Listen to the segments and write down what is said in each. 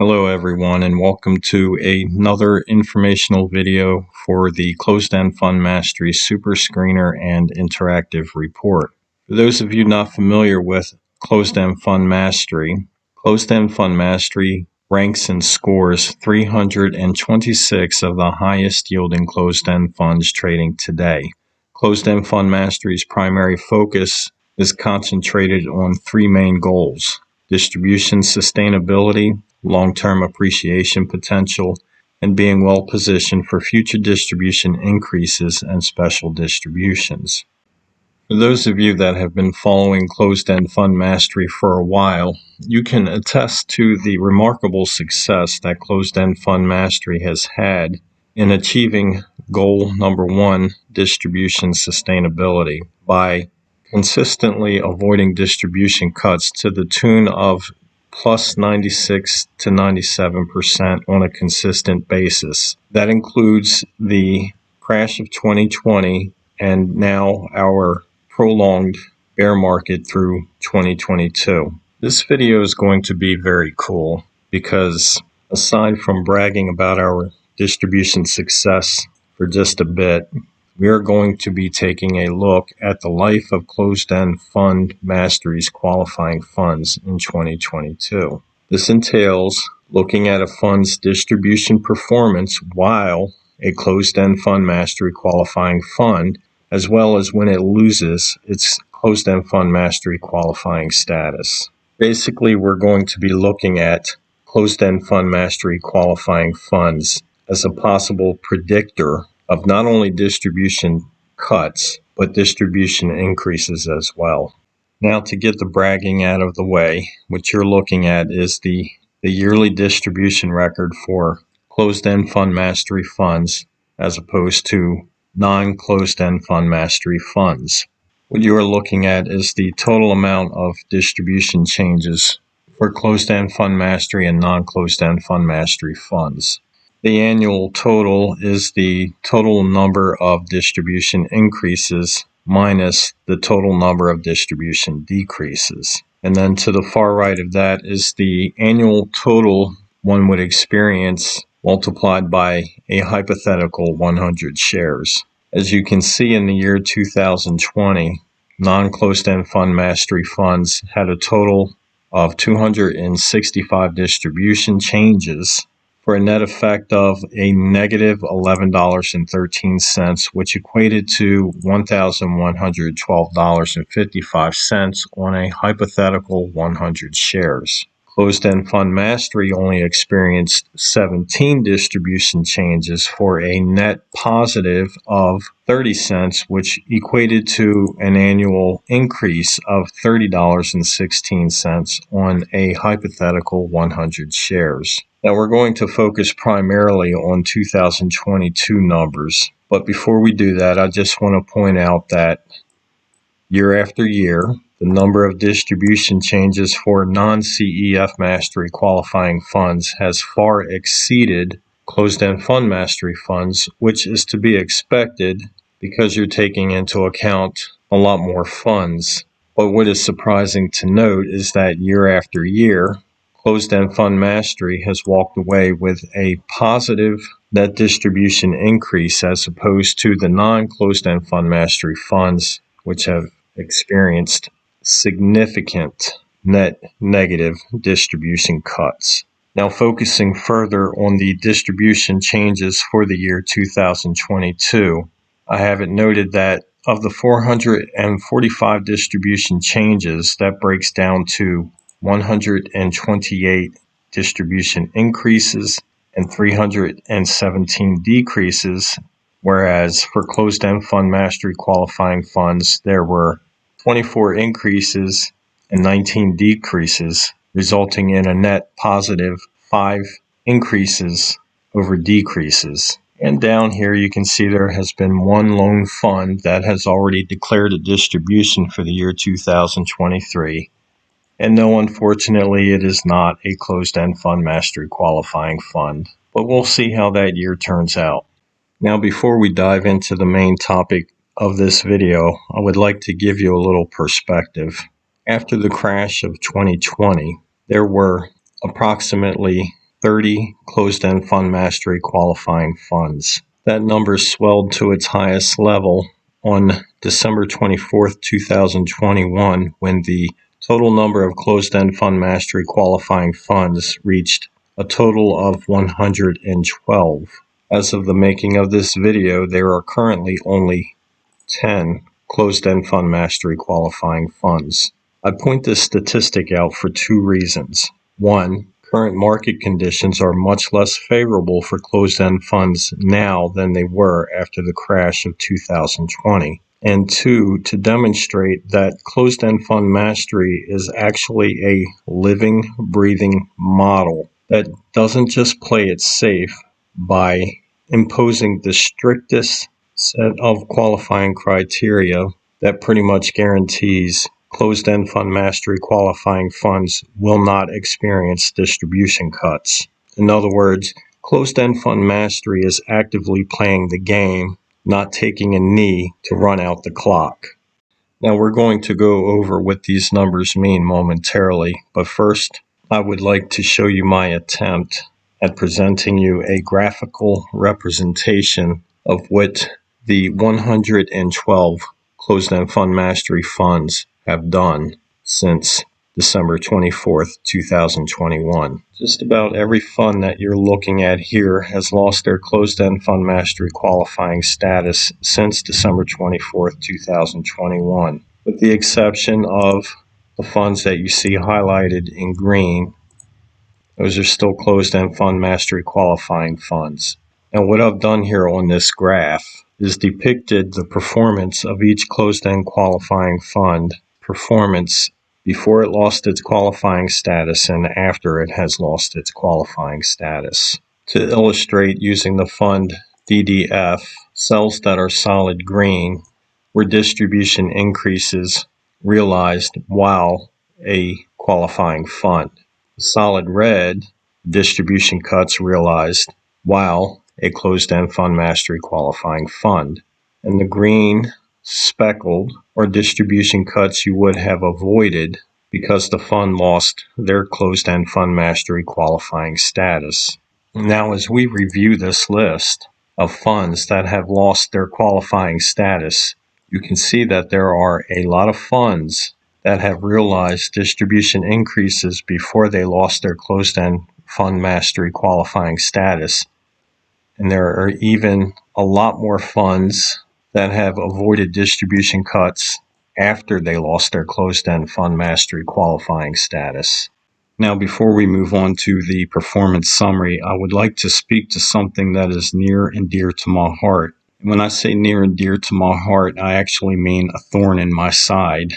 Hello everyone, and welcome to another informational video for the Closed-End Fund Mastery Super Screener and Interactive Report. For those of you not familiar with Closed-End Fund Mastery ranks and scores 326 of the highest yielding closed-end funds trading today. Closed-End Fund Mastery's primary focus is concentrated on three main goals: distribution sustainability, long-term appreciation potential, and being well positioned for future distribution increases and special distributions. For those of you that have been following Closed-End Fund Mastery for a while, you can attest to the remarkable success that Closed-End Fund Mastery has had in achieving goal number one, distribution sustainability, by consistently avoiding distribution cuts to the tune of plus 96 to 97% on a consistent basis. That includes the crash of 2020 and now our prolonged bear market through 2022. This video is going to be very cool because aside from bragging about our distribution success for just a bit, we are going to be taking a look at the life of Closed-End Fund Mastery's qualifying funds in 2022. This entails looking at a fund's distribution performance while a Closed-End Fund Mastery qualifying fund, as well as when it loses its Closed-End Fund Mastery qualifying status. Basically, we're going to be looking at Closed-End Fund Mastery qualifying funds as a possible predictor of not only distribution cuts, but distribution increases as well. Now, to get the bragging out of the way, what you're looking at is the yearly distribution record for Closed-End Fund Mastery funds as opposed to non-Closed-End Fund Mastery funds. What you are looking at is the total amount of distribution changes for Closed-End Fund Mastery and non-Closed-End Fund Mastery funds. The annual total is the total number of distribution increases minus the total number of distribution decreases. And then to the far right of that is the annual total one would experience multiplied by a hypothetical 100 shares. As you can see, in the year 2020, non-Closed-End Fund Mastery funds had a total of 265 distribution changes for a net effect of a negative $11.13, which equated to $1,112.55 on a hypothetical 100 shares. Closed-End Fund Mastery only experienced 17 distribution changes for a net positive of 30 cents, which equated to an annual increase of $30.16 on a hypothetical 100 shares. Now, we're going to focus primarily on 2022 numbers, but before we do that, I just want to point out that year after year, the number of distribution changes for non-CEF Mastery qualifying funds has far exceeded Closed-End Fund Mastery funds, which is to be expected because you're taking into account a lot more funds. But what is surprising to note is that year after year, Closed-End Fund Mastery has walked away with a positive net distribution increase as opposed to the non-Closed-End Fund Mastery funds, which have experienced significant net negative distribution cuts. Now, focusing further on the distribution changes for the year 2022, I have it noted that of the 445 distribution changes, that breaks down to 128 distribution increases and 317 decreases, whereas for Closed-End Fund Mastery qualifying funds, there were 24 increases and 19 decreases, resulting in a net positive 5 increases over decreases. And down here you can see there has been one lone fund that has already declared a distribution for the year 2023. And no, unfortunately, it is not a Closed-End Fund Mastery qualifying fund, but we'll see how that year turns out. Now, before we dive into the main topic of this video, I would like to give you a little perspective. After the crash of 2020, there were approximately 30 closed-end fund mastery qualifying funds. That number swelled to its highest level on December 24th, 2021, when the total number of closed-end fund mastery qualifying funds reached a total of 112. As of the making of this video, there are currently only 10 closed-end fund mastery qualifying funds. I point this statistic out for two reasons. One, current market conditions are much less favorable for closed-end funds now than they were after the crash of 2020. And two, to demonstrate that closed-end fund mastery is actually a living, breathing model that doesn't just play it safe by imposing the strictest set of qualifying criteria that pretty much guarantees closed-end fund mastery qualifying funds will not experience distribution cuts. In other words, closed-end fund mastery is actively playing the game, not taking a knee to run out the clock. Now we're going to go over what these numbers mean momentarily, but first I would like to show you my attempt at presenting you a graphical representation of what the 112 closed-end fund mastery funds have done since December 24th, 2021. Just about every fund that you're looking at here has lost their closed-end fund mastery qualifying status since December 24th, 2021, with the exception of the funds that you see highlighted in green. Those are still closed-end fund mastery qualifying funds. And what I've done here on this graph is depicted the performance of each closed-end qualifying fund performance before it lost its qualifying status and after it has lost its qualifying status. To illustrate, using the fund DDF, cells that are solid green were distribution increases realized while a qualifying fund. Solid red, distribution cuts realized while a closed-end fund mastery qualifying fund. And the green speckled are distribution cuts you would have avoided because the fund lost their closed-end fund mastery qualifying status. Now, as we review this list of funds that have lost their qualifying status, you can see that there are a lot of funds that have realized distribution increases before they lost their closed-end fund mastery qualifying status. And there are even a lot more funds that have avoided distribution cuts after they lost their closed-end fund mastery qualifying status. Now, before we move on to the performance summary, I would like to speak to something that is near and dear to my heart. And when I say near and dear to my heart, I actually mean a thorn in my side,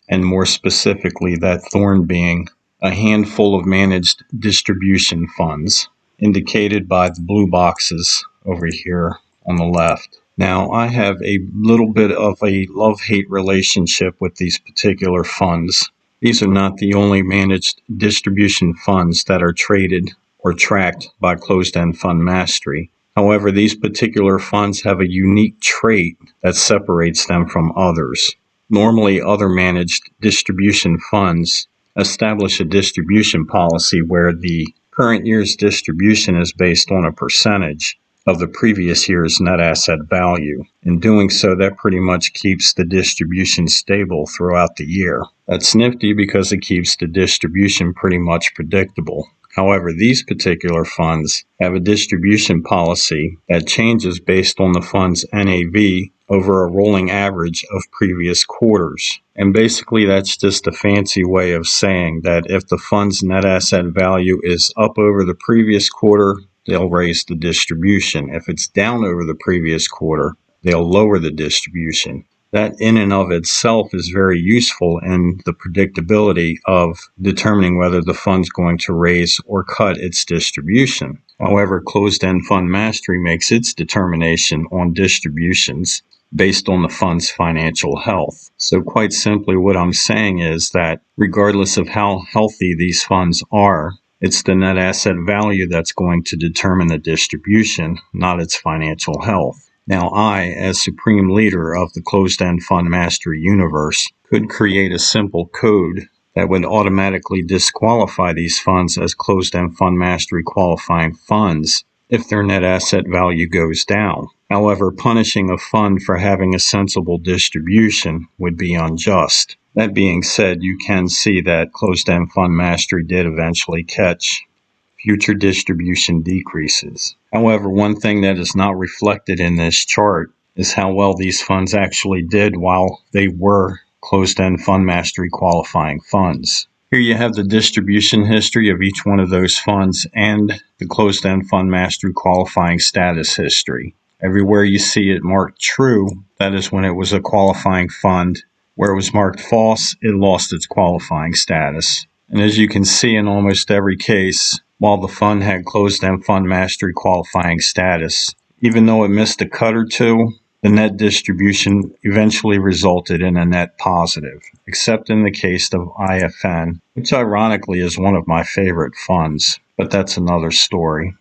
and more specifically, that thorn being a handful of managed distribution funds, indicated by the blue boxes over here on the left. Now, I have a little bit of a love-hate relationship with these particular funds. These are not the only managed distribution funds that are traded or tracked by closed-end fund mastery. However, these particular funds have a unique trait that separates them from others. Normally, other managed distribution funds establish a distribution policy where the current year's distribution is based on a percentage of the previous year's net asset value. In doing so, that pretty much keeps the distribution stable throughout the year. That's nifty because it keeps the distribution pretty much predictable. However, these particular funds have a distribution policy that changes based on the fund's NAV over a rolling average of previous quarters. And basically, that's just a fancy way of saying that if the fund's net asset value is up over the previous quarter, they'll raise the distribution. If it's down over the previous quarter, they'll lower the distribution. That in and of itself is very useful in the predictability of determining whether the fund's going to raise or cut its distribution. However, closed-end fund mastery makes its determination on distributions based on the fund's financial health. So quite simply, what I'm saying is that regardless of how healthy these funds are, it's the net asset value that's going to determine the distribution, not its financial health. Now, I, as supreme leader of the closed-end fund mastery universe, could create a simple code that would automatically disqualify these funds as closed-end fund mastery qualifying funds if their net asset value goes down. However, punishing a fund for having a sensible distribution would be unjust. That being said, you can see that closed-end fund mastery did eventually catch future distribution decreases. However, one thing that is not reflected in this chart is how well these funds actually did while they were closed-end fund mastery qualifying funds. Here you have the distribution history of each one of those funds and the closed-end fund mastery qualifying status history. Everywhere you see it marked true, that is when it was a qualifying fund. Where it was marked false, it lost its qualifying status. And as you can see in almost every case, while the fund had closed-end fund mastery qualifying status, even though it missed a cut or two, the net distribution eventually resulted in a net positive, except in the case of IFN, which ironically is one of my favorite funds, but that's another story.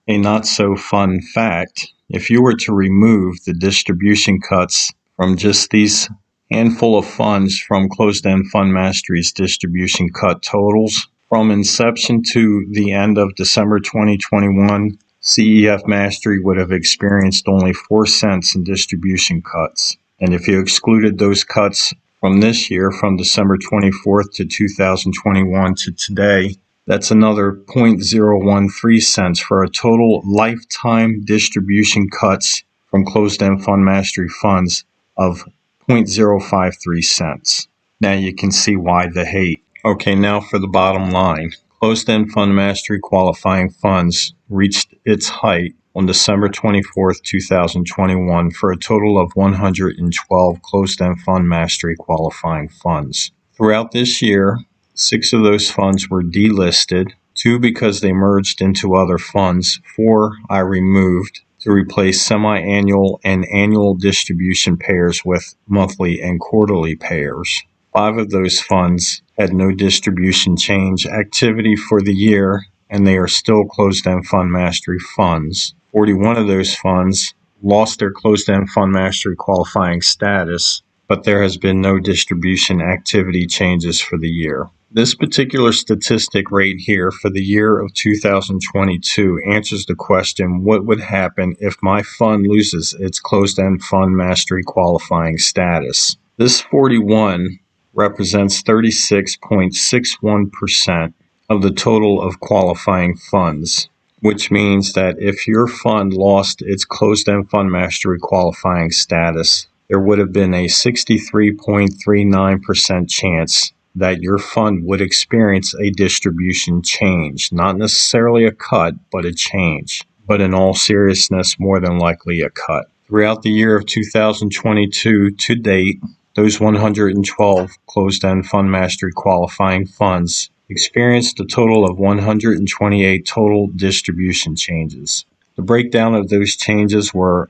A not-so-fun fact, if you were to remove the distribution cuts from just these handful of funds from closed-end fund mastery's distribution cut totals, from inception to the end of December 2021, CEF Mastery would have experienced only 4 cents in distribution cuts. And if you excluded those cuts from this year, from December 24th to 2021 to today, that's another 0.013 cents for a total lifetime distribution cuts from closed-end fund mastery funds of 0.053 cents. Now you can see why the hate. Okay, now for the bottom line. Closed-end fund mastery qualifying funds reached its height on December 24th, 2021 for a total of 112 closed-end fund mastery qualifying funds. Throughout this year, 6 of those funds were delisted, 2 because they merged into other funds, 4 I removed to replace semi-annual and annual distribution payers with monthly and quarterly payers. 5 of those funds had no distribution change activity for the year, and they are still closed-end fund mastery funds. 41 of those funds lost their closed-end fund mastery qualifying status, but there has been no distribution activity changes for the year. This particular statistic right here for the year of 2022 answers the question, what would happen if my fund loses its closed-end fund mastery qualifying status? This 41 represents 36.61% of the total of qualifying funds, which means that if your fund lost its closed-end fund mastery qualifying status, there would have been a 63.39% chance that your fund would experience a distribution change, not necessarily a cut, but a change. But in all seriousness, more than likely a cut. Throughout the year of 2022 to date, those 112 closed-end fund mastery qualifying funds experienced a total of 128 total distribution changes. The breakdown of those changes were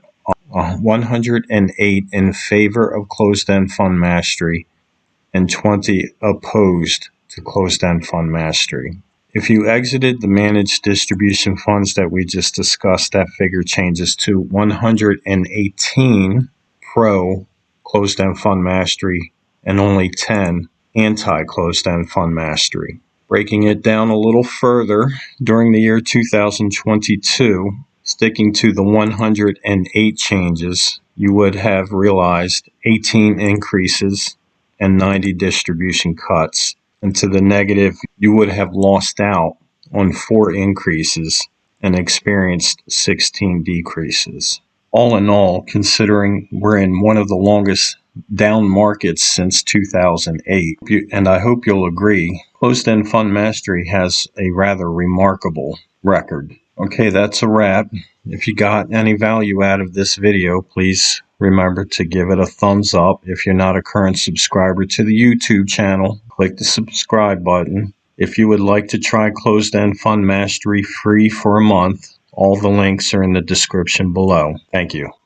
108 in favor of closed-end fund mastery and 20 opposed to closed-end fund mastery. If you exited the managed distribution funds that we just discussed, that figure changes to 118 pro closed-end fund mastery and only 10 anti-closed-end fund mastery. Breaking it down a little further, during the year 2022, sticking to the 108 changes, you would have realized 18 increases and 90 distribution cuts. And to the negative, you would have lost out on 4 increases and experienced 16 decreases. All in all, considering we're in one of the longest down markets since 2008, and I hope you'll agree, closed-end fund mastery has a rather remarkable record. Okay, that's a wrap. If you got any value out of this video, please remember to give it a thumbs up. If you're not a current subscriber to the YouTube channel, click the subscribe button. If you would like to try closed-end fund mastery free for a month, all the links are in the description below. Thank you.